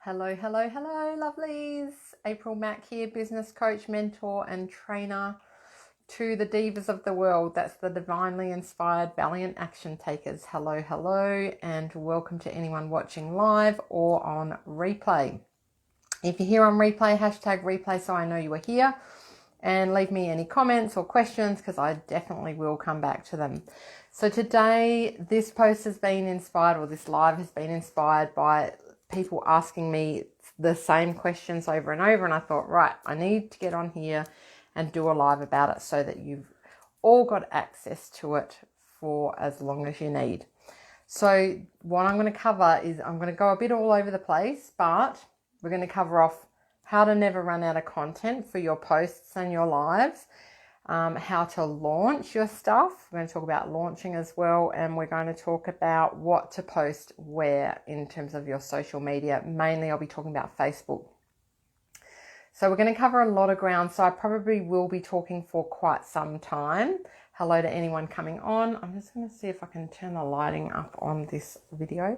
Hello, hello, hello, lovelies. April Mack here, business coach, mentor, and trainer to the divas of the world. That's the divinely inspired, valiant action takers. Hello, hello, and welcome to anyone watching live or on replay. If you're here on replay, hashtag replay so I know you are here. And leave me any comments or questions because I definitely will come back to them. So today, this post has been inspired, or this live has been inspired by people asking me the same questions over and over. And I thought, right, I need to get on here and do a live about it so that you've all got access to it for as long as you need. So what I'm going to cover is I'm going to go a bit all over the place, but we're going to cover off how to never run out of content for your posts and your lives, how to launch your stuff. We're going to talk about launching as well, and we're going to talk about what to post where in terms of your social media. Mainly I'll be talking about Facebook. So we're going to cover a lot of ground, so I probably will be talking for quite some time. Hello to anyone coming on. I'm just going to see if I can turn the lighting up on this video.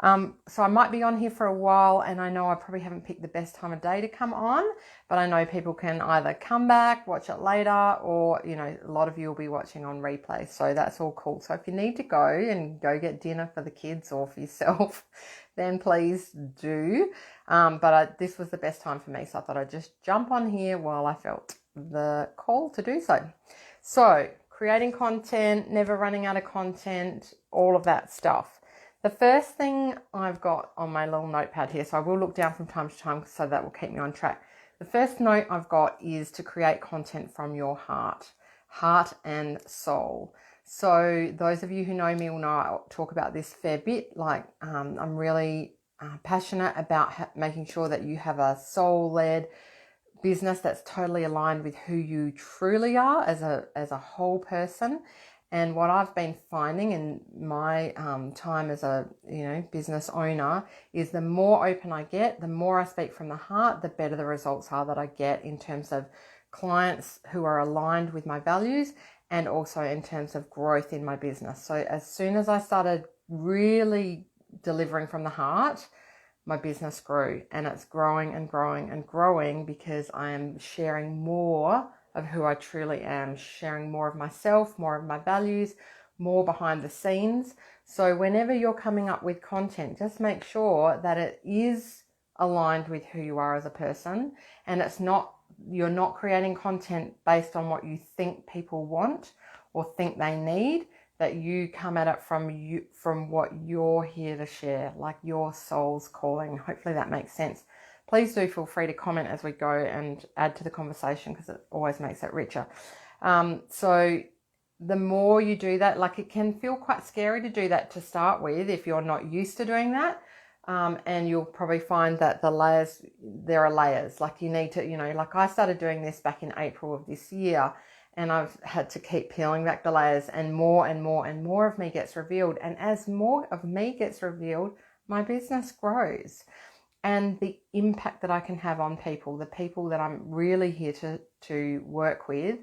So I might be on here for a while, and I know I probably haven't picked the best time of day to come on, but I know people can either come back, watch it later, or, you know, a lot of you will be watching on replay. So that's all cool. So if you need to go get dinner for the kids or for yourself, then please do. This was the best time for me, so I thought I'd just jump on here while I felt the call to do so. So creating content, never running out of content, all of that stuff. The first thing I've got on my little notepad here, so I will look down from time to time so that will keep me on track. The first note I've got is to create content from your heart and soul. So those of you who know me will know I talk about this a fair bit. Like I'm really passionate about making sure that you have a soul-led business that's totally aligned with who you truly are as a whole person. And what I've been finding in my time as a business owner is the more open I get, the more I speak from the heart, the better the results are that I get in terms of clients who are aligned with my values, and also in terms of growth in my business. So as soon as I started really delivering from the heart, my business grew, and it's growing and growing and growing because I am sharing more of who I truly am, sharing more of myself, more of my values, more behind the scenes. So whenever you're coming up with content, just make sure that it is aligned with who you are as a person, and you're not creating content based on what you think people want or think they need, that you come at it from what you're here to share, like your soul's calling. Hopefully that makes sense. Please do feel free to comment as we go and add to the conversation, because it always makes it richer. So the more you do that, like it can feel quite scary to do that to start with if you're not used to doing that. And you'll probably find that there are layers. Like you need to, like I started doing this back in April of this year, and I've had to keep peeling back the layers, and more and more and more of me gets revealed. And as more of me gets revealed, my business grows. And the impact that I can have on people, the people that I'm really here to work with,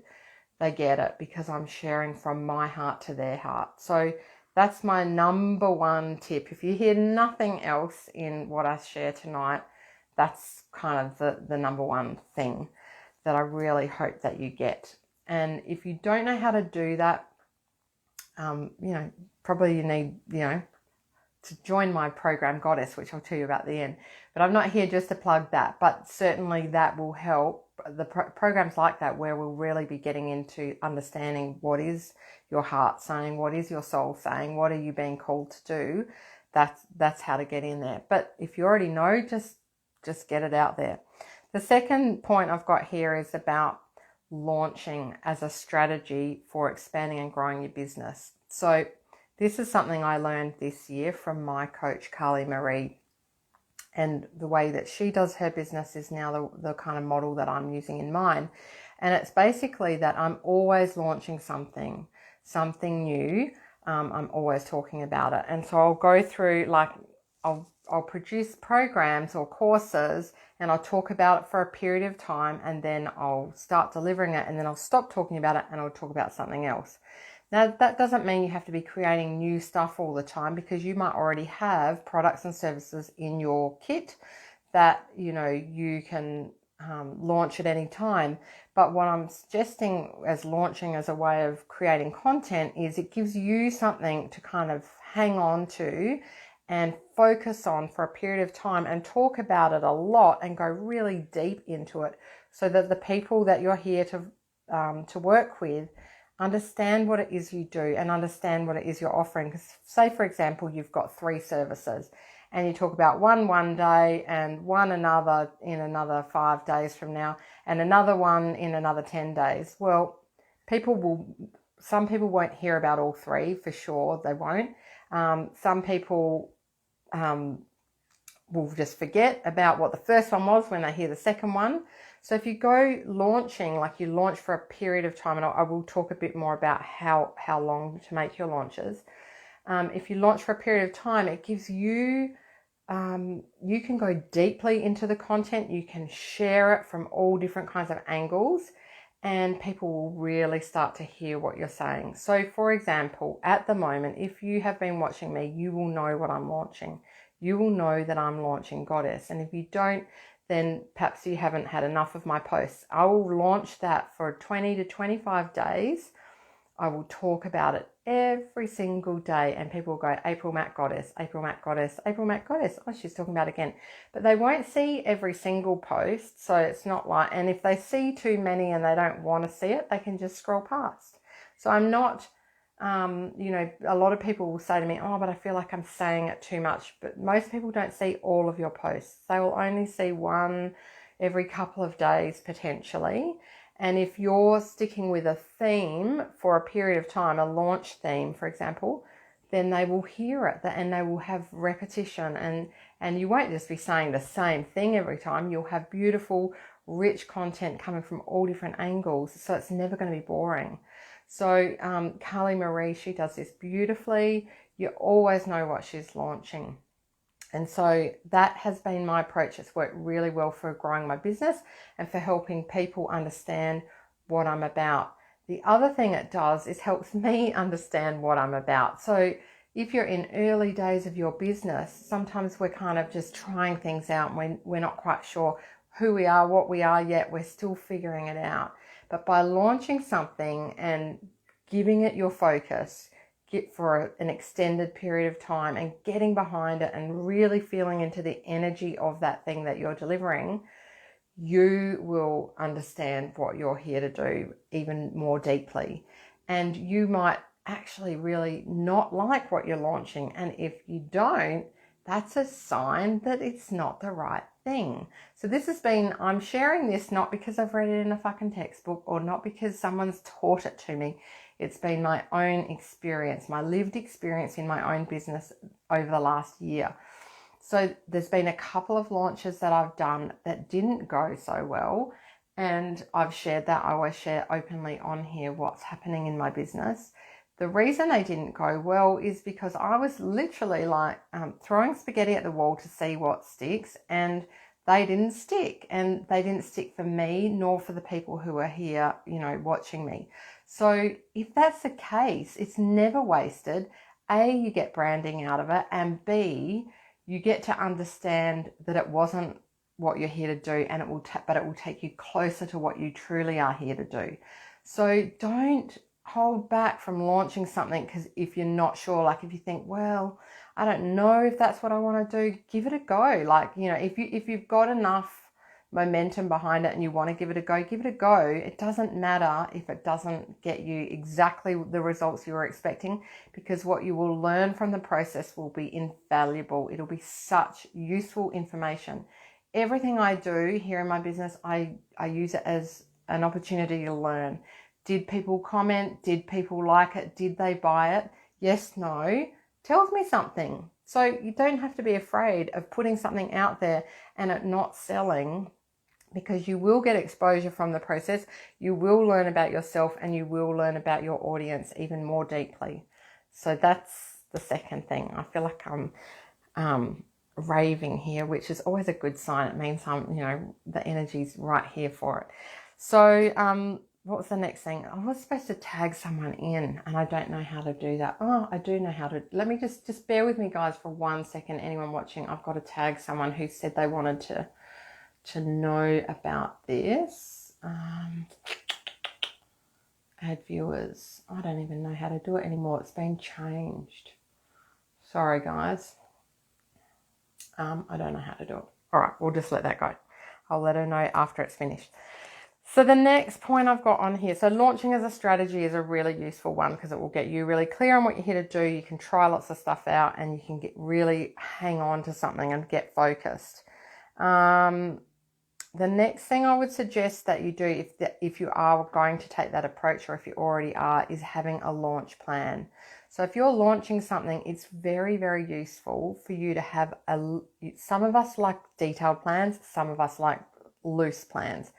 they get it because I'm sharing from my heart to their heart. So that's my number one tip. If you hear nothing else in what I share tonight, that's kind of the number one thing that I really hope that you get. And if you don't know how to do that, probably you need, to join my program Goddess, which I'll tell you about at the end. But I'm not here just to plug that, but certainly that will help. The programs like that, where we'll really be getting into understanding what is your heart saying, what is your soul saying, what are you being called to do. That's how to get in there. But if you already know, just get it out there. The second point I've got here is about launching as a strategy for expanding and growing your business. So this is something I learned this year from my coach, Carly Marie. And the way that she does her business is now the kind of model that I'm using in mine. And it's basically that I'm always launching something new. I'm always talking about it. And so I'll go through, like, I'll produce programs or courses, and I'll talk about it for a period of time, and then I'll start delivering it, and then I'll stop talking about it and I'll talk about something else. Now, that doesn't mean you have to be creating new stuff all the time, because you might already have products and services in your kit that, you know, you can launch at any time. But what I'm suggesting as launching as a way of creating content is it gives you something to kind of hang on to and focus on for a period of time and talk about it a lot and go really deep into it, so that the people that you're here to work with understand what it is you do and understand what it is you're offering. Because say, for example, you've got 3 services and you talk about one day and one another in another 5 days from now and another one in another 10 days. Well, some people won't hear about all 3 for sure. They won't. Some people will just forget about what the first one was when they hear the second one. So if you go launching, like you launch for a period of time, and I will talk a bit more about how long to make your launches. If you launch for a period of time, it gives you, you can go deeply into the content, you can share it from all different kinds of angles, and people will really start to hear what you're saying. So for example, at the moment, if you have been watching me, you will know what I'm launching. You will know that I'm launching Goddess. And if you don't, then perhaps you haven't had enough of my posts. I will launch that for 20 to 25 days. I will talk about it every single day, and people will go, April Mac Goddess, April Mac Goddess, April Mac Goddess. Oh, she's talking about it again. But they won't see every single post. So it's not like, and if they see too many and they don't want to see it, they can just scroll past. So I'm not, you know, a lot of people will say to me, oh, but I feel like I'm saying it too much. But most people don't see all of your posts. They will only see one every couple of days potentially. And if you're sticking with a theme for a period of time, a launch theme, for example, then they will hear it and they will have repetition, and you won't just be saying the same thing every time. You'll have beautiful, rich content coming from all different angles. So it's never going to be boring. So Carly Marie, she does this beautifully. You always know what she's launching. And so that has been my approach. It's worked really well for growing my business and for helping people understand what I'm about. The other thing it does is helps me understand what I'm about. So if you're in early days of your business, sometimes we're kind of just trying things out and we're not quite sure who we are, what we are yet. We're still figuring it out. But by launching something and giving it your focus, for an extended period of time and getting behind it and really feeling into the energy of that thing that you're delivering, you will understand what you're here to do even more deeply. And you might actually really not like what you're launching. And if you don't, that's a sign that it's not the right thing. So this has been, I'm sharing this not because I've read it in a fucking textbook or not because someone's taught it to me. It's been my own experience, my lived experience in my own business over the last year. So there's been a couple of launches that I've done that didn't go so well, and I've shared that. I always share openly on here what's happening in my business. The reason they didn't go well is because I was literally like throwing spaghetti at the wall to see what sticks, and they didn't stick. And they didn't stick for me nor for the people who are here, you know, watching me. So if that's the case, it's never wasted. A, you get branding out of it, and B, you get to understand that it wasn't what you're here to do, and but it will take you closer to what you truly are here to do. So don't hold back from launching something because if you're not sure, like if you think, well, I don't know if that's what I want to do, give it a go. Like, you know, if you've got enough momentum behind it and you want to give it a go, give it a go. It doesn't matter if it doesn't get you exactly the results you were expecting, because what you will learn from the process will be invaluable. It'll be such useful information. Everything I do here in my business, I use it as an opportunity to learn. Did people comment? Did people like it? Did they buy it? Yes, no. Tells me something. So you don't have to be afraid of putting something out there and it not selling, because you will get exposure from the process. You will learn about yourself and you will learn about your audience even more deeply. So that's the second thing. I feel like I'm raving here, which is always a good sign. It means the energy's right here for it. So what was the next thing? I was supposed to tag someone in and I don't know how to do that. Oh, I do know how to. Let me just bear with me, guys, for 1 second. Anyone watching, I've got to tag someone who said they wanted to know about this. Add viewers. I don't even know how to do it anymore. It's been changed. Sorry, guys. I don't know how to do it. All right, we'll just let that go. I'll let her know after it's finished. So the next point I've got on here, so launching as a strategy is a really useful one because it will get you really clear on what you're here to do. You can try lots of stuff out and you can get really hang on to something and get focused. The next thing I would suggest that you do if you are going to take that approach, or if you already are, is having a launch plan. So if you're launching something, it's very, very useful for you to have some of us like detailed plans, some of us like loose plans.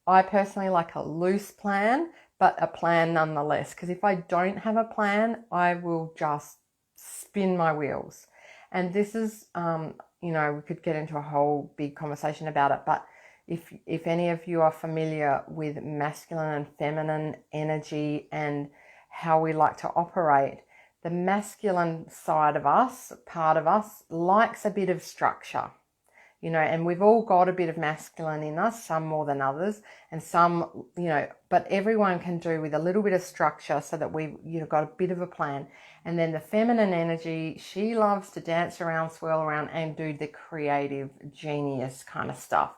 I personally like a loose plan, but a plan nonetheless, because if I don't have a plan, I will just spin my wheels. And this is, we could get into a whole big conversation about it, but if any of you are familiar with masculine and feminine energy and how we like to operate, the masculine side of us, part of us, likes a bit of structure, and we've all got a bit of masculine in us, some more than others, and some, but everyone can do with a little bit of structure so that we've, got a bit of a plan. And then the feminine energy, she loves to dance around, swirl around, and do the creative genius kind of stuff.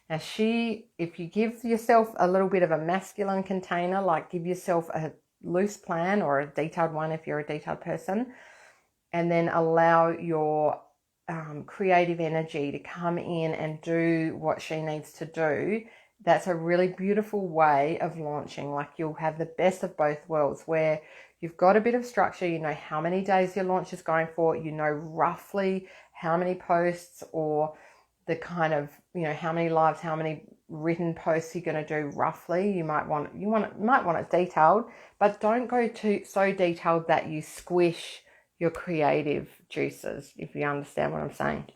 Now if you give yourself a little bit of a masculine container, like give yourself a loose plan or a detailed one if you're a detailed person, and then allow your creative energy to come in and do what she needs to do, that's a really beautiful way of launching. Like you'll have the best of both worlds where you've got a bit of structure, you know how many days your launch is going for, you know roughly how many posts or the kind of, how many lives, how many written posts you're going to do roughly. You might want it detailed, but don't go so detailed that you squish your creative juices, if you understand what I'm saying.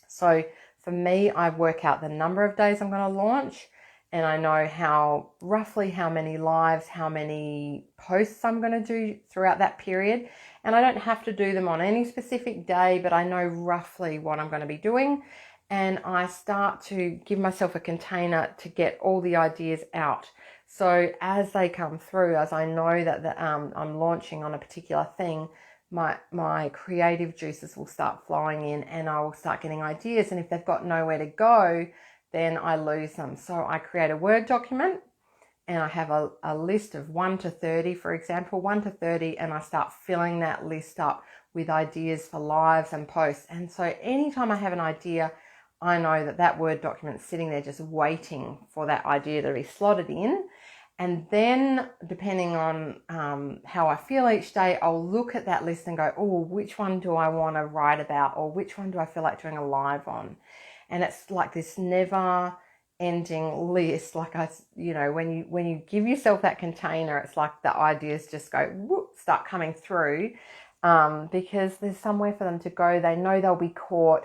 So for me, I work out the number of days I'm going to launch, and I know roughly how many lives, how many posts I'm going to do throughout that period. And I don't have to do them on any specific day, but I know roughly what I'm going to be doing. And I start to give myself a container to get all the ideas out. So as they come through, as I know that I'm launching on a particular thing, my creative juices will start flowing in and I will start getting ideas. And if they've got nowhere to go, then I lose them. So I create a Word document and I have a list of 1 to 30, for example, 1 to 30, and I start filling that list up with ideas for lives and posts. And so anytime I have an idea, I know that Word document's sitting there just waiting for that idea to be slotted in. And then depending on how I feel each day, I'll look at that list and go, oh, which one do I want to write about, or which one do I feel like doing a live on? And it's like this never ending list. Like when you give yourself that container, it's like the ideas just go whoop, start coming through because there's somewhere for them to go. They know they'll be caught.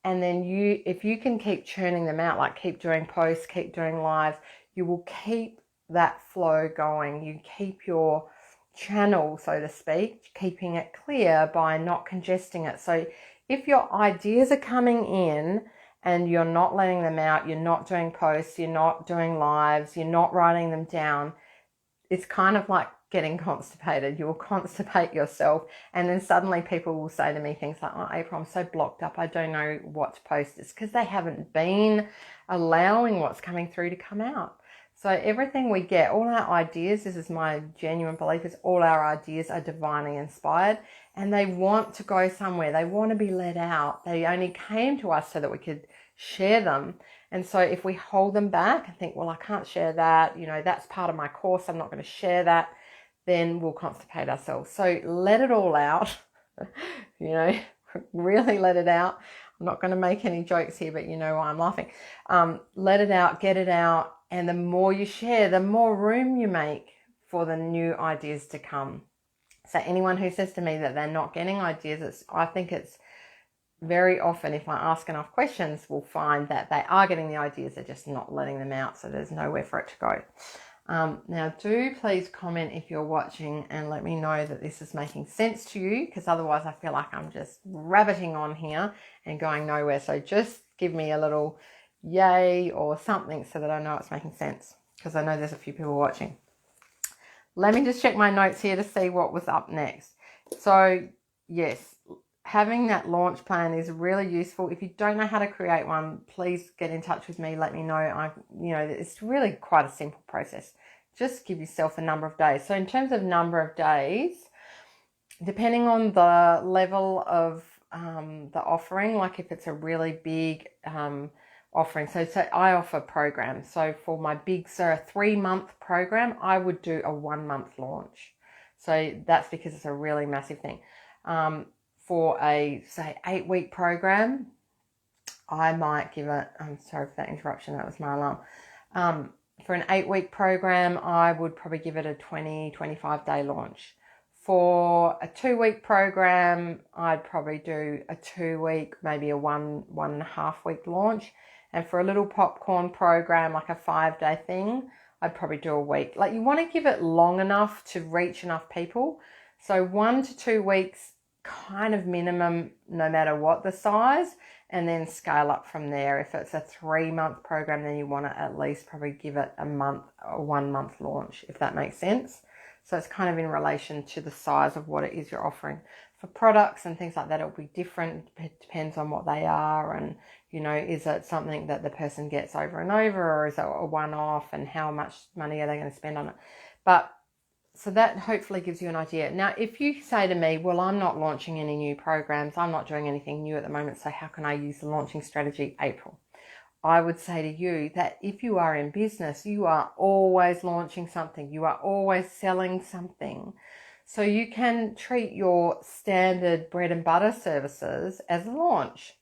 And then if you can keep churning them out, like keep doing posts, keep doing lives, you will keep that flow going. You keep your channel, so to speak, keeping it clear by not congesting it. So if your ideas are coming in and you're not letting them out, you're not doing posts, you're not doing lives, you're not writing them down, it's kind of like getting constipated. You'll constipate yourself, and then suddenly people will say to me things like, oh, April, I'm so blocked up, I don't know what to post. It's because they haven't been allowing what's coming through to come out. So everything we get, all our ideas, this is my genuine belief, is all our ideas are divinely inspired and they want to go somewhere. They want to be let out. They only came to us so that we could share them. And so if we hold them back and think, well, I can't share that, that's part of my course, I'm not going to share that, then we'll constipate ourselves. So let it all out, really let it out. I'm not going to make any jokes here, but you know why I'm laughing. Let it out, get it out. And the more you share, the more room you make for the new ideas to come. So anyone who says to me that they're not getting ideas, I think it's very often, if I ask enough questions, we'll find that they are getting the ideas, they're just not letting them out. So there's nowhere for it to go. Now, do please comment if you're watching and let me know that this is making sense to you, because otherwise I feel like I'm just rabbiting on here and going nowhere. So just give me a little yay or something so that I know it's making sense, because I know there's a few people watching. Let me just check my notes here to see what was up next. So yes, having that launch plan is really useful. If you don't know how to create one, please get in touch with me. Let me know. It's really quite a simple process. Just give yourself a number of days. So in terms of number of days, depending on the level of the offering, like if it's a really big offering, so I offer programs. So for my big, so a 3-month program, I would do a 1-month launch. So that's because it's a really massive thing. For a, say, 8-week program, I might give it, I'm sorry for that interruption, that was my alarm. For an 8-week program, I would probably give it a 25 day launch. For a 2-week program, I'd probably do a 2-week, maybe a 1.5 week launch. And for a little popcorn program, like a 5-day thing, I'd probably do a week. Like, you want to give it long enough to reach enough people. So 1 to 2 weeks, kind of minimum, no matter what the size, and then scale up from there. If it's a 3-month program, then you want to at least probably give it a 1-month launch, if that makes sense. So it's kind of in relation to the size of what it is you're offering. For products and things like that, it'll be different. It depends on what they are, and is it something that the person gets over and over, or is it a one-off, and how much money are they going to spend on it? But so that hopefully gives you an idea. Now, if you say to me, well, I'm not launching any new programs, I'm not doing anything new at the moment, so how can I use the launching strategy April? I would say to you that if you are in business, you are always launching something. You are always selling something. So you can treat your standard bread and butter services as a launch.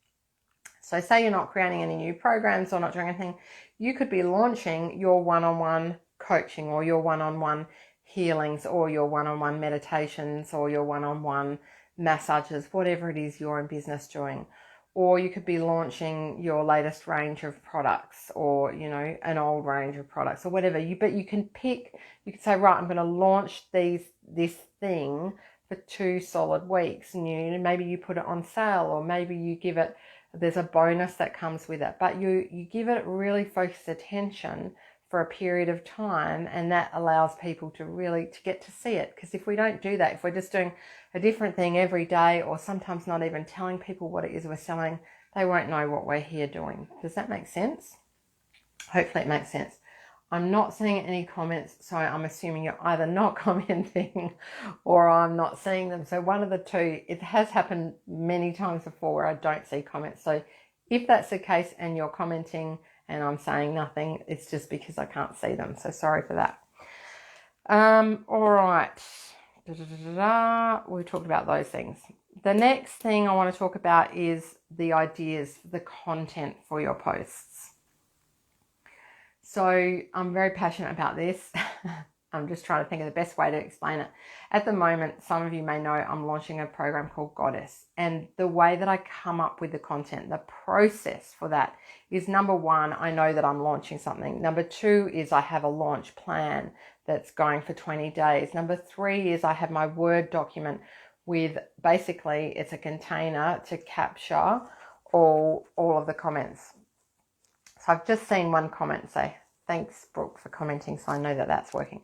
So say you're not creating any new programs or not doing anything, you could be launching your one-on-one coaching, or your one-on-one healings, or your one-on-one meditations, or your one-on-one massages, whatever it is you're in business doing. Or you could be launching your latest range of products, or an old range of products, or whatever. But you can pick, you can say, right, I'm going to launch this thing for 2 solid weeks, and maybe you put it on sale, or maybe you give it, there's a bonus that comes with it, but you give it really focused attention for a period of time, and that allows people to get to see it. Because if we don't do that, if we're just doing a different thing every day, or sometimes not even telling people what it is we're selling, they won't know what we're here doing. Does that make sense? Hopefully it makes sense. I'm not seeing any comments, so I'm assuming you're either not commenting or I'm not seeing them. So one of the two. It has happened many times before where I don't see comments. So if that's the case and you're commenting and I'm saying nothing, it's just because I can't see them. So sorry for that. All right. We talked about those things. The next thing I want to talk about is the ideas, the content for your posts. So I'm very passionate about this. I'm just trying to think of the best way to explain it. At the moment, some of you may know I'm launching a program called Goddess. And the way that I come up with the content, the process for that is, number 1, I know that I'm launching something. Number 2 is I have a launch plan that's going for 20 days. Number 3 is I have my Word document with, basically, it's a container to capture all of the comments. So I've just seen one comment say, thanks, Brooke, for commenting, so I know that that's working.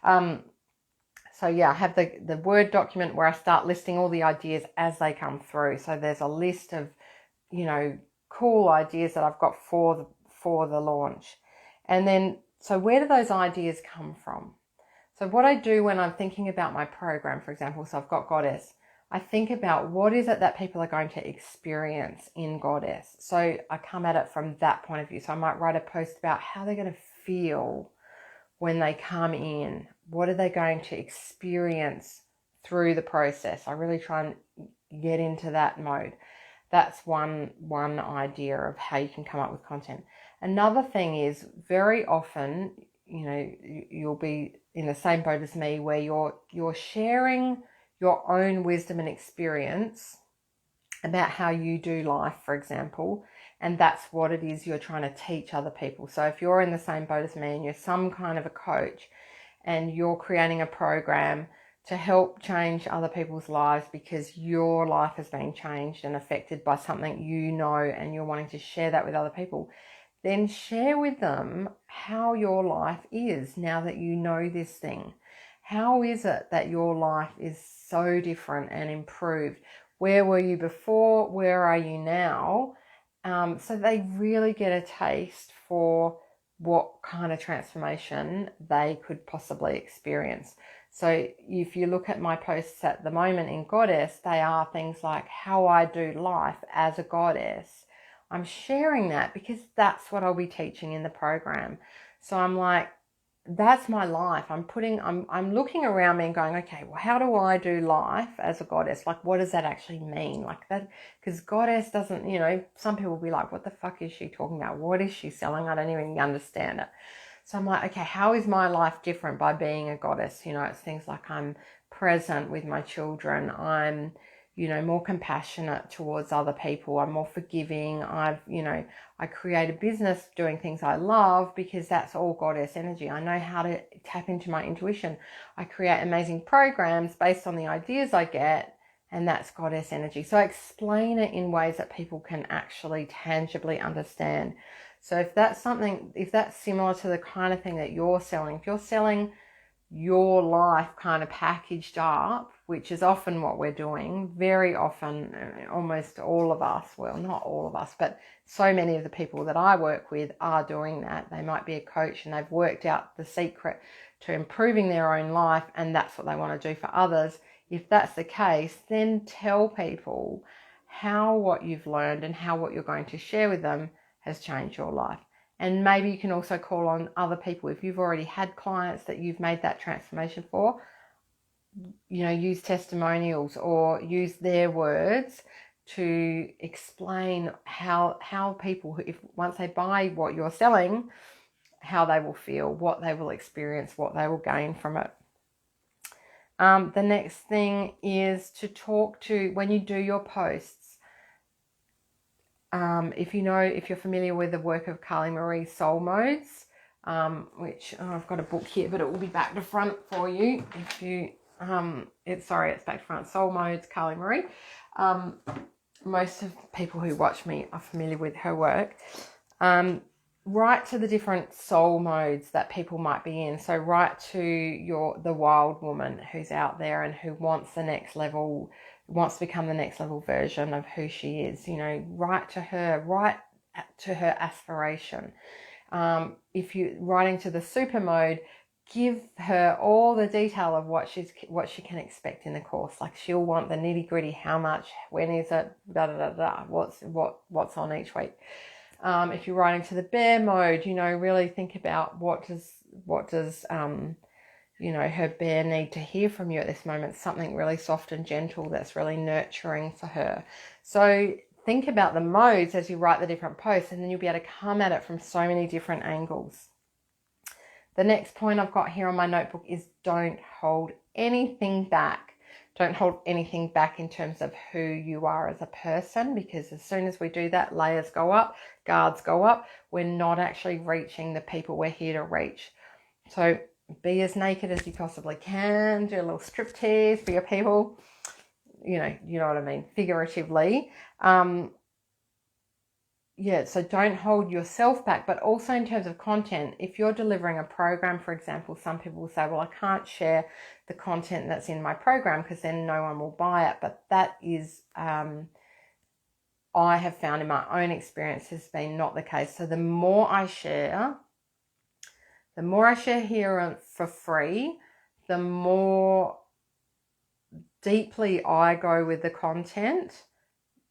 So yeah, I have the Word document where I start listing all the ideas as they come through. So there's a list of, cool ideas that I've got for the launch. And then, so where do those ideas come from? So what I do when I'm thinking about my program, for example, so I've got Goddess, I think about what is it that people are going to experience in Goddess. So I come at it from that point of view. So I might write a post about how they're going to feel when they come in. What are they going to experience through the process? I really try and get into that mode. That's one idea of how you can come up with content. Another thing is, very often, you'll be in the same boat as me, where you're sharing your own wisdom and experience about how you do life, for example, And that's what it is you're trying to teach other people. So if you're in the same boat as me and you're some kind of a coach and you're creating a program to help change other people's lives because your life has been changed and affected by something you know, and you're wanting to share that with other people, then share with them how your life is now that you know this thing. How is it that your life is so different and improved? Where were you before? Where are you now? So they really get a taste for what kind of transformation they could possibly experience. So if you look at my posts at the moment in Goddess, they are things like how I do life as a goddess. I'm sharing that because that's what I'll be teaching in the program. So I'm like, that's my life. I'm looking around me and going, okay, well, how do I do life as a goddess? Like, what does that actually mean? Like that, because goddess doesn't, some people will be like, what the fuck is she talking about? What is she selling? I don't even understand it. So I'm like, okay, how is my life different by being a goddess? It's things like I'm present with my children. I'm, more compassionate towards other people. I'm more forgiving. I create a business doing things I love because that's all goddess energy. I know how to tap into my intuition. I create amazing programs based on the ideas I get, and that's goddess energy. So I explain it in ways that people can actually tangibly understand. So if that's similar to the kind of thing that you're selling, if you're selling your life kind of packaged up, which is often what we're doing, very often, almost all of us, well, not all of us, but so many of the people that I work with are doing that. They might be a coach and they've worked out the secret to improving their own life, and that's what they want to do for others. If that's the case, then tell people how what you've learned and how what you're going to share with them has changed your life. And maybe you can also call on other people. If you've already had clients that you've made that transformation for, use testimonials or use their words to explain how people, once they buy what you're selling, how they will feel, what they will experience, what they will gain from it. The next thing is to talk to, when you do your posts, if you're familiar with the work of Carly Marie Soul Modes, which I've got a book here, but it will be back to front for you. If you, it's back to front. Soul Modes, Carly Marie. Most of the people who watch me are familiar with her work. Write to the different soul modes that people might be in. So write to the wild woman who's out there and who wants the next level, wants to become the next level version of who she is. Write to her aspiration. If you're writing to the super mode, give her all the detail of what she can expect in the course. Like, she'll want the nitty gritty, how much, when is it, what's on each week. If you're writing to the bear mode, really think about what does her bear need to hear from you at this moment. Something really soft and gentle that's really nurturing for her. So think about the modes as you write the different posts, and then you'll be able to come at it from so many different angles. The next point I've got here on my notebook is don't hold anything back. Don't hold anything back in terms of who you are as a person, because as soon as we do that, layers go up, guards go up. We're not actually reaching the people we're here to reach. So be as naked as you possibly can. Do a little striptease for your people. You know what I mean, figuratively. So don't hold yourself back, but also in terms of content. If you're delivering a program, for example, some people will say, well, I can't share the content that's in my program because then no one will buy it. But that is, I have found in my own experience, has been not the case. So the more I share here for free, the more deeply I go with the content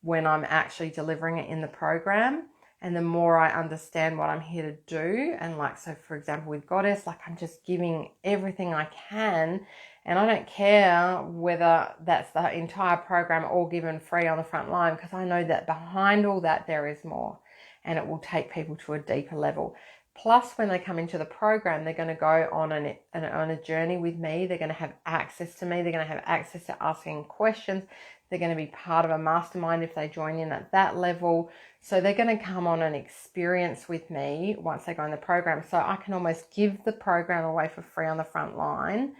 when I'm actually delivering it in the program, and the more I understand what I'm here to do. And so for example, with Goddess, I'm just giving everything I can, and I don't care whether that's the entire program all given free on the front line, because I know that behind all that there is more, and it will take people to a deeper level. Plus, when they come into the program, they're going to go on a journey with me. They're going to have access to me. They're going to have access to asking questions. They're going to be part of a mastermind if they join in at that level. So they're going to come on an experience with me once they go in the program. So I can almost give the program away for free on the front line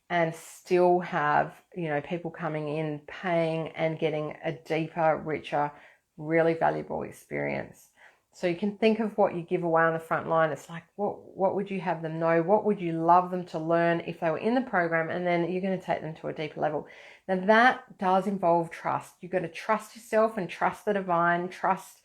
and still have, you know, people coming in, paying and getting a deeper, richer, really valuable experience. So you can think of what you give away on the front line. It's like, what would you have them know? What would you love them to learn if they were in the program? And then you're going to take them to a deeper level. Now that does involve trust. You've got to trust yourself and trust the divine, trust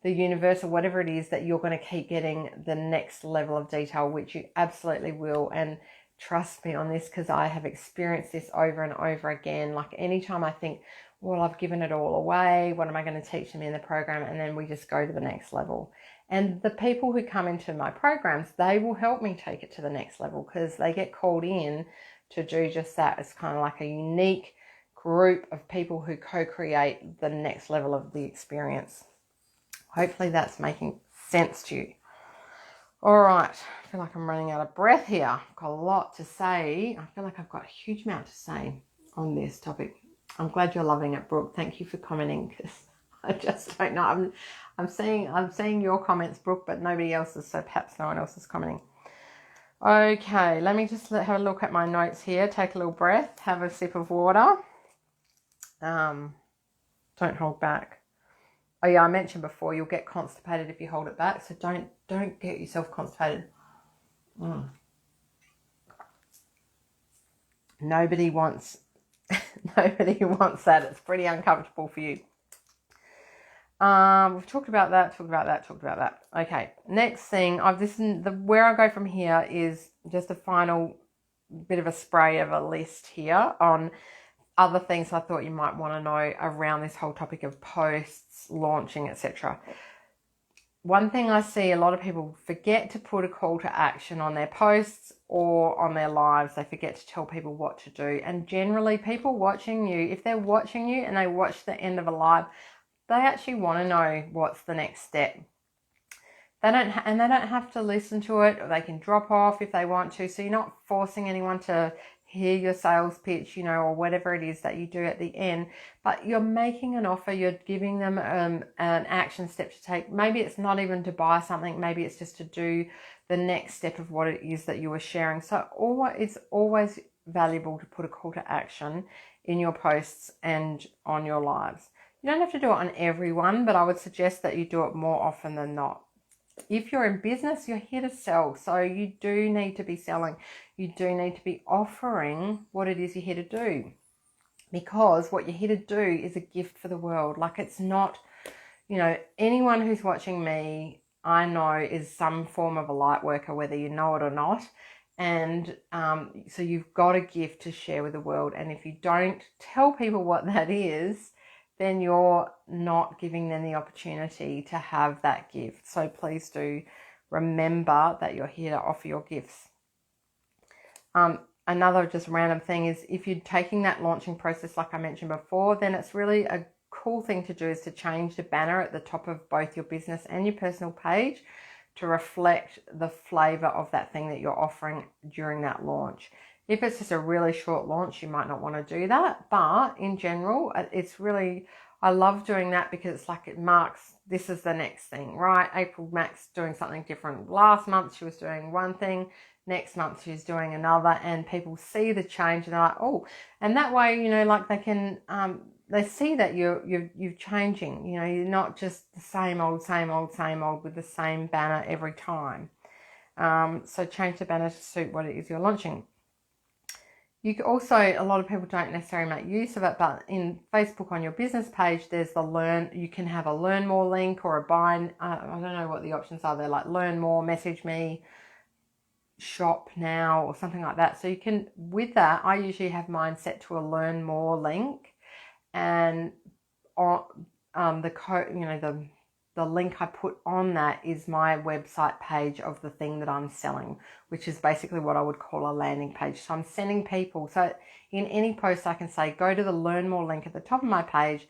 the universe or whatever it is that you're going to keep getting the next level of detail, which you absolutely will. And trust me on this, because I have experienced this over and over again. Like anytime I think, well, I've given it all away, what am I going to teach them in the program? And then we just go to the next level. And the people who come into my programs, they will help me take it to the next level because they get called in to do just that. It's kind of like a unique group of people who co-create the next level of the experience. Hopefully that's making sense to you. All right, I feel like I'm running out of breath here. I've got a lot to say. I feel like I've got a huge amount to say on this topic. I'm glad you're loving it, Brooke. Thank you for commenting, because I just don't know. I'm seeing your comments, Brooke, but nobody else's, so perhaps no one else is commenting. Okay, let me just have a look at my notes here. Take a little breath, have a sip of water. Don't hold back. Oh yeah, I mentioned before, you'll get constipated if you hold it back, so don't get yourself constipated. Nobody wants that. It's pretty uncomfortable for you. We've talked about that. Okay, next thing, where I go from here is just a final bit of a spray of a list here on other things I thought you might want to know around this whole topic of posts, launching, etc. One thing I see a lot of people forget to put a call to action on their posts or on their lives. They forget to tell people what to do. And generally people watching you, if they're watching you and they watch the end of a live, they actually want to know what's the next step. They don't have to listen to it, or they can drop off if they want to. So you're not forcing anyone to hear your sales pitch, you know, or whatever it is that you do at the end, but you're making an offer, you're giving them an action step to take. Maybe it's not even to buy something, maybe it's just to do the next step of what it is that you were sharing. So it's always valuable to put a call to action in your posts and on your lives. You don't have to do it on everyone, but I would suggest that you do it more often than not. If you're in business, you're here to sell. So you do need to be selling. You do need to be offering what it is you're here to do. Because what you're here to do is a gift for the world. Like, it's not, you know, anyone who's watching me, I know is some form of a light worker, whether you know it or not. And so you've got a gift to share with the world. And if you don't tell people what that is, then you're not giving them the opportunity to have that gift. So please do remember that you're here to offer your gifts. Another just random thing is, if you're taking that launching process like I mentioned before, then it's really a cool thing to do is to change the banner at the top of both your business and your personal page to reflect the flavor of that thing that you're offering during that launch. If it's just a really short launch, you might not want to do that. But in general, it's really, I love doing that because it's like it marks, this is the next thing, right? April Mac's doing something different. Last month, she was doing one thing. Next month, she's doing another. And people see the change and they're like, oh, and that way, you know, like they can, they see that you're changing. You know, you're not just the same old with the same banner every time. So change the banner to suit what it is you're launching. You can also, a lot of people don't necessarily make use of it, but in Facebook on your business page, there's you can have a learn more link or a buy, I don't know what the options are. They're like learn more, message me, shop now, or something like that. So you can, with that, I usually have mine set to a learn more link, and on the code, you know, the link I put on that is my website page of the thing that I'm selling, which is basically what I would call a landing page. So I'm sending people, so in any post I can say, go to the learn more link at the top of my page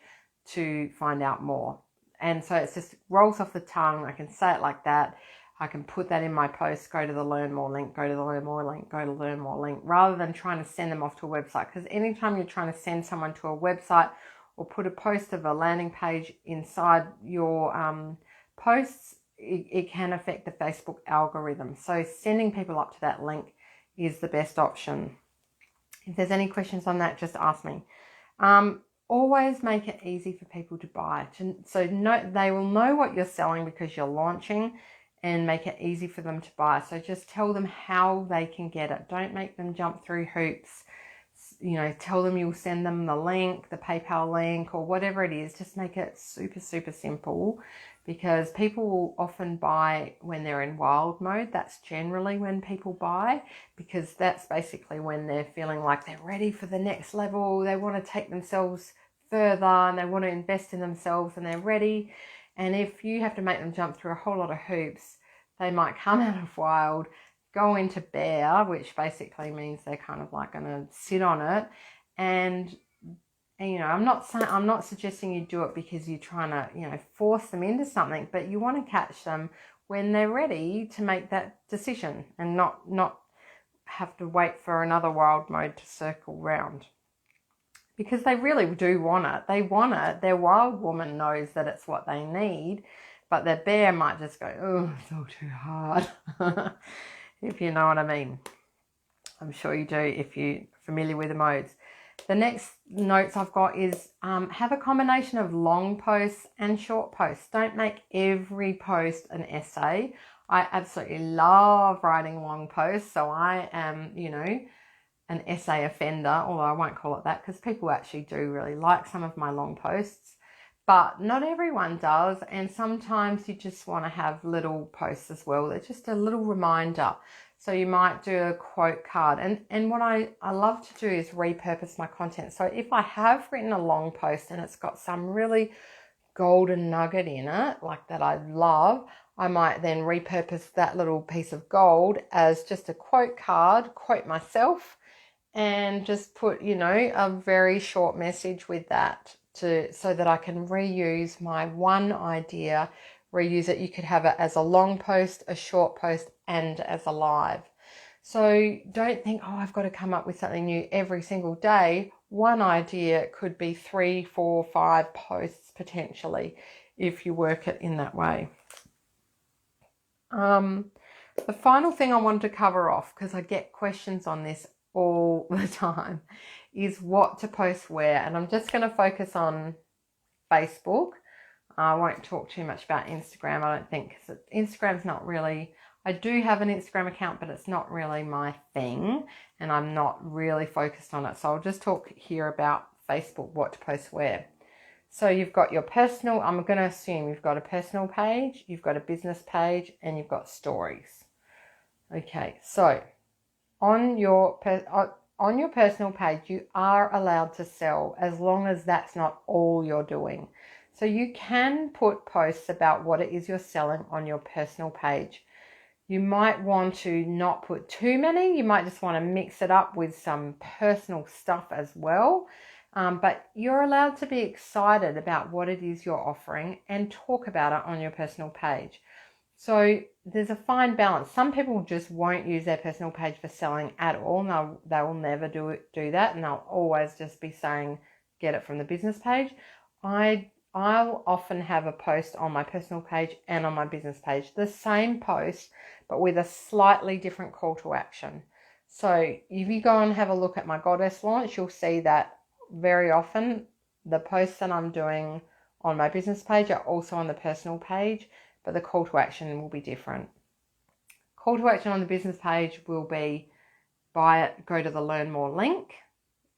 to find out more. And so it just rolls off the tongue. I can say it like that. I can put that in my post, go to the learn more link, go to the learn more link, go to learn more link, rather than trying to send them off to a website. Because anytime you're trying to send someone to a website or put a post of a landing page inside your posts, it can affect the Facebook algorithm. So sending people up to that link is the best option. If there's any questions on that, just ask me. Always make it easy for people to buy. So they will know what you're selling because you're launching, and make it easy for them to buy. So just tell them how they can get it. Don't make them jump through hoops. Tell them you'll send them the link, the PayPal link, or whatever it is. Just make it super, super simple, because people will often buy when they're in wild mode. That's generally when people buy, because that's basically when they're feeling like they're ready for the next level. They want to take themselves further and they want to invest in themselves and they're ready. And if you have to make them jump through a whole lot of hoops, they might come out of wild, go into bear, which basically means they're kind of like going to sit on it. And I'm not suggesting you do it because you're trying to, force them into something, but you want to catch them when they're ready to make that decision and not have to wait for another wild mode to circle round. Because they really do want it. They want it. Their wild woman knows that it's what they need, but their bear might just go, oh, it's all too hard. If you know what I mean. I'm sure you do if you're familiar with the modes. The next notes I've got is have a combination of long posts and short posts. Don't make every post an essay. I absolutely love writing long posts, so I am, an essay offender, although I won't call it that because people actually do really like some of my long posts, but not everyone does. And sometimes you just want to have little posts as well. They're just a little reminder. So you might do a quote card. And what I love to do is repurpose my content. So if I have written a long post and it's got some really golden nugget in it, like that I love, I might then repurpose that little piece of gold as just a quote card, quote myself, and just put, a very short message with that so that I can reuse my one idea, reuse it. You could have it as a long post, a short post, and as a live. So don't think, oh, I've got to come up with something new every single day. One idea could be 3, 4, 5 posts potentially if you work it in that way. The final thing I wanted to cover off, because I get questions on this all the time, is what to post where. And I'm just going to focus on Facebook. I won't talk too much about Instagram, I don't think, because Instagram's not really, I do have an Instagram account, but it's not really my thing, and I'm not really focused on it. So I'll just talk here about Facebook, what to post where. So you've got your personal, I'm going to assume you've got a personal page, you've got a business page, and you've got stories. Okay, so on your personal page, you are allowed to sell as long as that's not all you're doing. So you can put posts about what it is you're selling on your personal page. You might want to not put too many. You might just want to mix it up with some personal stuff as well. But you're allowed to be excited about what it is you're offering and talk about it on your personal page. So there's a fine balance. Some people just won't use their personal page for selling at all. And they will never do that. And they'll always just be saying, get it from the business page. I'll often have a post on my personal page and on my business page, the same post, but with a slightly different call to action. So if you go and have a look at my Goddess launch, you'll see that very often the posts that I'm doing on my business page are also on the personal page, but the call to action will be different. Call to action on the business page will be buy it, go to the learn more link,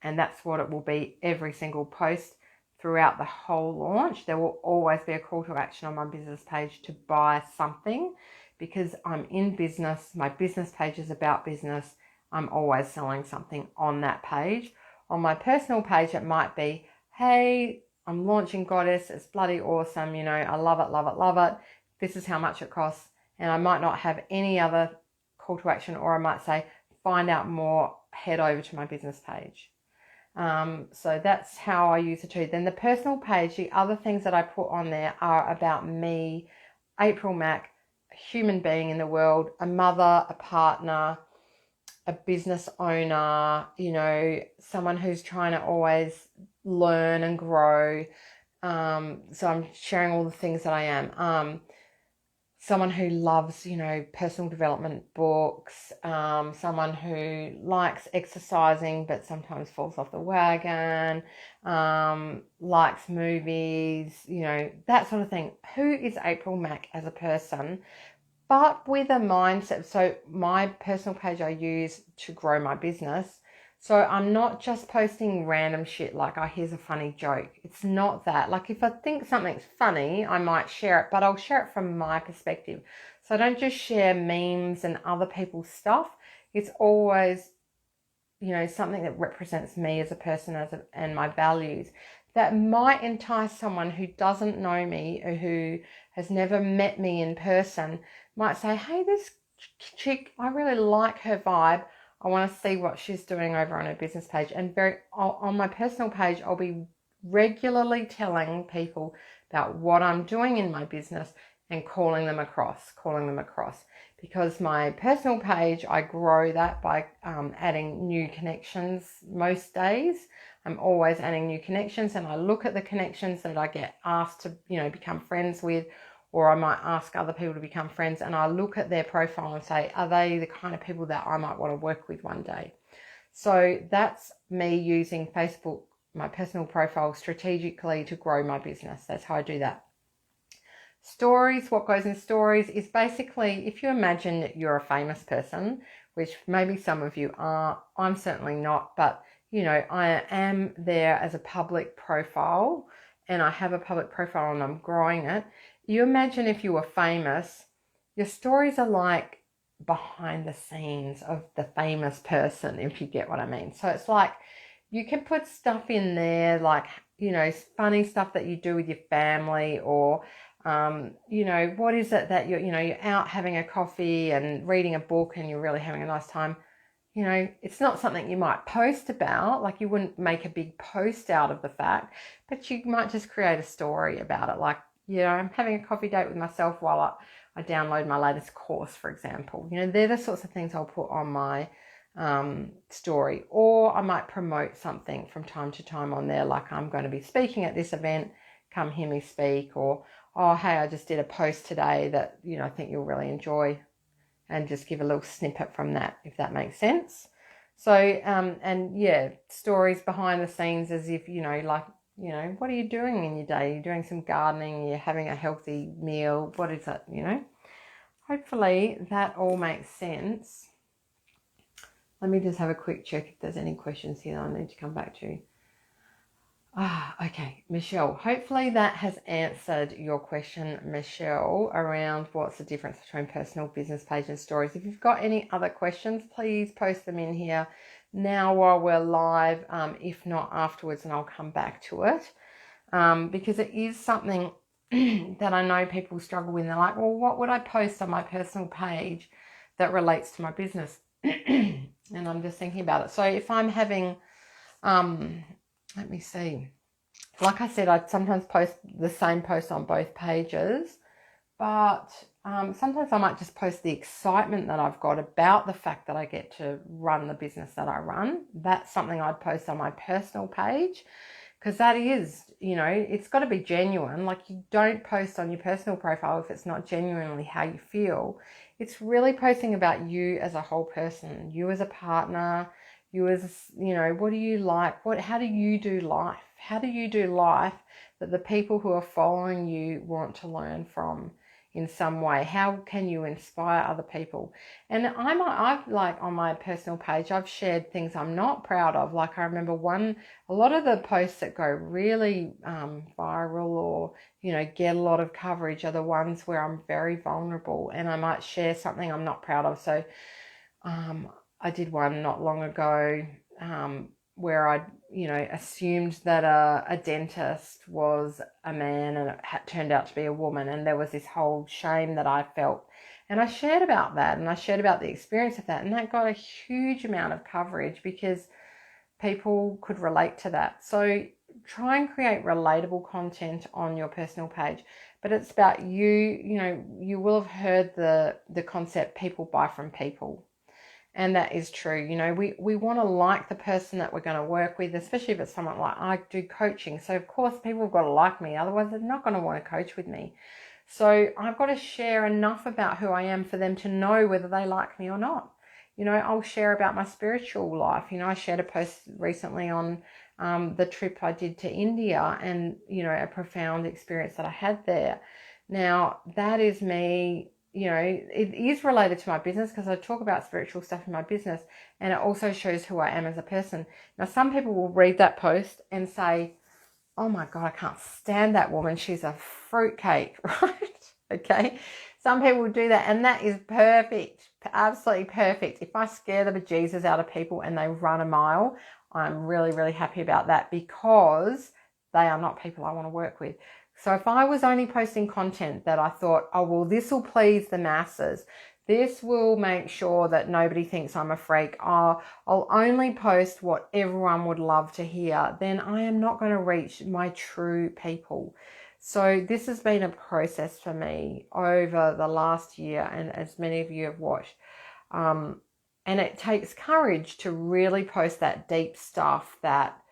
and that's what it will be every single post throughout the whole launch. There will always be a call to action on my business page to buy something, because I'm in business. My business page is about business. I'm always selling something on that page. On my personal page, it might be, hey, I'm launching Goddess. It's bloody awesome. I love it, love it, love it. This is how much it costs. And I might not have any other call to action, or I might say, find out more, head over to my business page. So that's how I use it too. Then the personal page, the other things that I put on there are about me, April Mack, human being in the world, a mother, a partner, a business owner, you know, someone who's trying to always learn and grow. So I'm sharing all the things that I am. Someone who loves, you know, personal development books, someone who likes exercising but sometimes falls off the wagon, likes movies, you know, that sort of thing. Who is April Mack as a person? But with a mindset. So my personal page I use to grow my business. So I'm not just posting random shit like, oh, here's a funny joke. It's not that. Like if I think something's funny, I might share it, but I'll share it from my perspective. So I don't just share memes and other people's stuff. It's always, you know, something that represents me as a person and my values that might entice someone who doesn't know me or who has never met me in person, might say, hey, this chick, I really like her vibe. I want to see what she's doing over on her business page. And on my personal page, I'll be regularly telling people about what I'm doing in my business and calling them across. Because my personal page, I grow that by adding new connections most days. I'm always adding new connections, and I look at the connections that I get asked to, you know, become friends with, or I might ask other people to become friends, and I look at their profile and say, are they the kind of people that I might want to work with one day? So that's me using Facebook, my personal profile, strategically to grow my business. That's how I do that. Stories, what goes in stories is basically, if you imagine that you're a famous person, which maybe some of you are, I'm certainly not, but you know, I am there as a public profile and I have a public profile and I'm growing it. You imagine if you were famous, your stories are like behind the scenes of the famous person, if you get what I mean. So it's like you can put stuff in there like, you know, funny stuff that you do with your family, or you know, what is it that you're out having a coffee and reading a book and you're really having a nice time. You know, it's not something you might post about, like you wouldn't make a big post out of the fact, but you might just create a story about it. Like, you know, I'm having a coffee date with myself while I download my latest course, for example. You know, they're the sorts of things I'll put on my story. Or I might promote something from time to time on there, like I'm going to be speaking at this event, come hear me speak, or, oh, hey, I just did a post today that, you know, I think you'll really enjoy, and just give a little snippet from that, if that makes sense. So, and yeah, stories behind the scenes as if, you know, like, you know, what are you doing in your day? You're doing some gardening, you're having a healthy meal. What is it, you know? Hopefully that all makes sense. Let me just have a quick check if there's any questions here that I need to come back to. Okay, Michelle, hopefully that has answered your question, Michelle, around what's the difference between personal, business page and stories. If you've got any other questions, please post them in here now while we're live, if not afterwards, and I'll come back to it, because it is something that I know people struggle with. They're like, well, what would I post on my personal page that relates to my business? And I'm just thinking about it. So if I'm having... let me see. Like I said, I sometimes post the same post on both pages, but sometimes I might just post the excitement that I've got about the fact that I get to run the business that I run. That's something I'd post on my personal page, because that is, you know, it's got to be genuine. Like, you don't post on your personal profile if it's not genuinely how you feel. It's really posting about you as a whole person, you as a partner, you as, you know, what do you like? How do you do life? How do you do life that the people who are following you want to learn from in some way? How can you inspire other people? And I've like on my personal page, I've shared things I'm not proud of. Like I remember a lot of the posts that go really viral, or, you know, get a lot of coverage, are the ones where I'm very vulnerable and I might share something I'm not proud of. So I did one not long ago where I, you know, assumed that a dentist was a man and it turned out to be a woman, and there was this whole shame that I felt. And I shared about that, and I shared about the experience of that, and that got a huge amount of coverage because people could relate to that. So try and create relatable content on your personal page, but it's about you. You know, you will have heard the concept people buy from people. And that is true. You know, we want to like the person that we're going to work with, especially if it's someone like I do coaching. So of course people have got to like me. Otherwise they're not going to want to coach with me. So I've got to share enough about who I am for them to know whether they like me or not. You know, I'll share about my spiritual life. You know, I shared a post recently on the trip I did to India and, you know, a profound experience that I had there. Now, that is me. You know, it is related to my business because I talk about spiritual stuff in my business, and it also shows who I am as a person. Now, some people will read that post and say, oh my God, I can't stand that woman. She's a fruitcake, right? Okay. Some people will do that, and that is perfect. Absolutely perfect. If I scare the bejesus out of people and they run a mile, I'm really, really happy about that because they are not people I want to work with. So if I was only posting content that I thought, oh, well, this will please the masses, this will make sure that nobody thinks I'm a freak, oh, I'll only post what everyone would love to hear, then I am not going to reach my true people. So this has been a process for me over the last year, and as many of you have watched. And it takes courage to really post that deep stuff that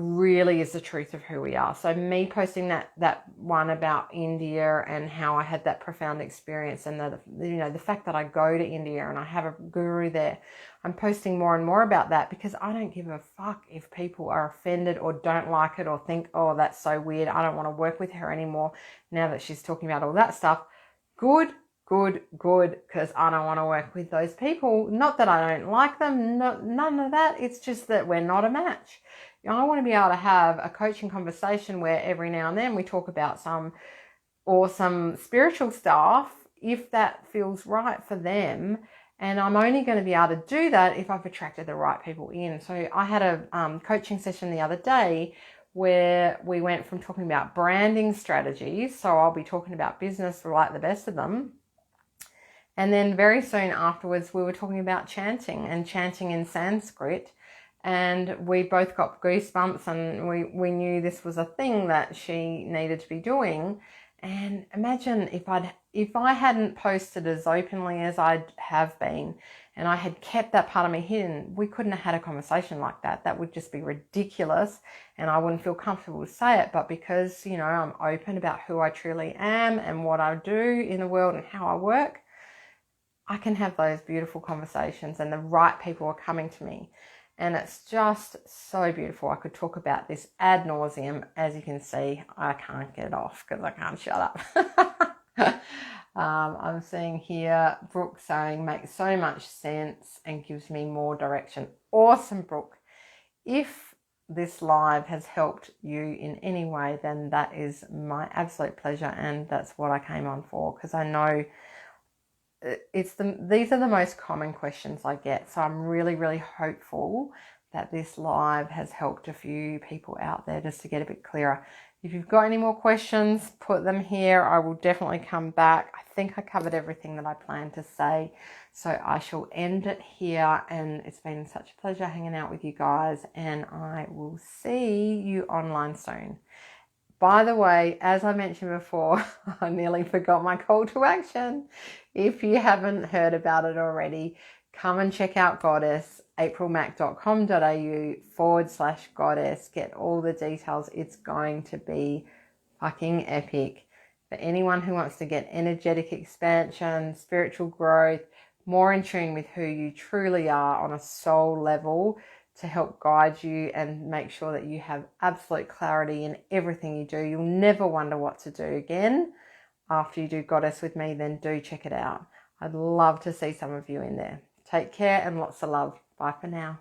really is the truth of who we are. So me posting that one about India and how I had that profound experience, and the fact that I go to India and I have a guru there, I'm posting more and more about that because I don't give a fuck if people are offended or don't like it or think, oh, that's so weird, I don't want to work with her anymore now that she's talking about all that stuff. Good, because I don't want to work with those people. Not that I don't like them, none of that. It's just that we're not a match. You know, I want to be able to have a coaching conversation where every now and then we talk about some awesome spiritual stuff if that feels right for them. And I'm only going to be able to do that if I've attracted the right people in. So I had a coaching session the other day where we went from talking about branding strategies. So I'll be talking about business like the best of them. And then very soon afterwards, we were talking about chanting in Sanskrit. And we both got goosebumps, and we knew this was a thing that she needed to be doing. And imagine if I hadn't posted as openly as I have been, and I had kept that part of me hidden, we couldn't have had a conversation like that. That would just be ridiculous, and I wouldn't feel comfortable to say it. But because, you know, I'm open about who I truly am and what I do in the world and how I work, I can have those beautiful conversations, and the right people are coming to me. And it's just so beautiful. I could talk about this ad nauseum. As you can see, I can't get it off because I can't shut up. I'm seeing here, Brooke saying, makes so much sense and gives me more direction. Awesome, Brooke. If this live has helped you in any way, then that is my absolute pleasure. And that's what I came on for, because I know these are the most common questions I get. So I'm really, really hopeful that this live has helped a few people out there just to get a bit clearer. If you've got any more questions, put them here. I will definitely come back. I think I covered everything that I planned to say. So I shall end it here. And it's been such a pleasure hanging out with you guys. And I will see you online soon. By the way, as I mentioned before, I nearly forgot my call to action. If you haven't heard about it already, come and check out Goddess, aprilmac.com.au/Goddess. Get all the details. It's going to be fucking epic. For anyone who wants to get energetic expansion, spiritual growth, more in tune with who you truly are on a soul level, to help guide you and make sure that you have absolute clarity in everything you do. You'll never wonder what to do again after you do Goddess with me. Then do check it out. I'd love to see some of you in there. Take care and lots of love. Bye for now.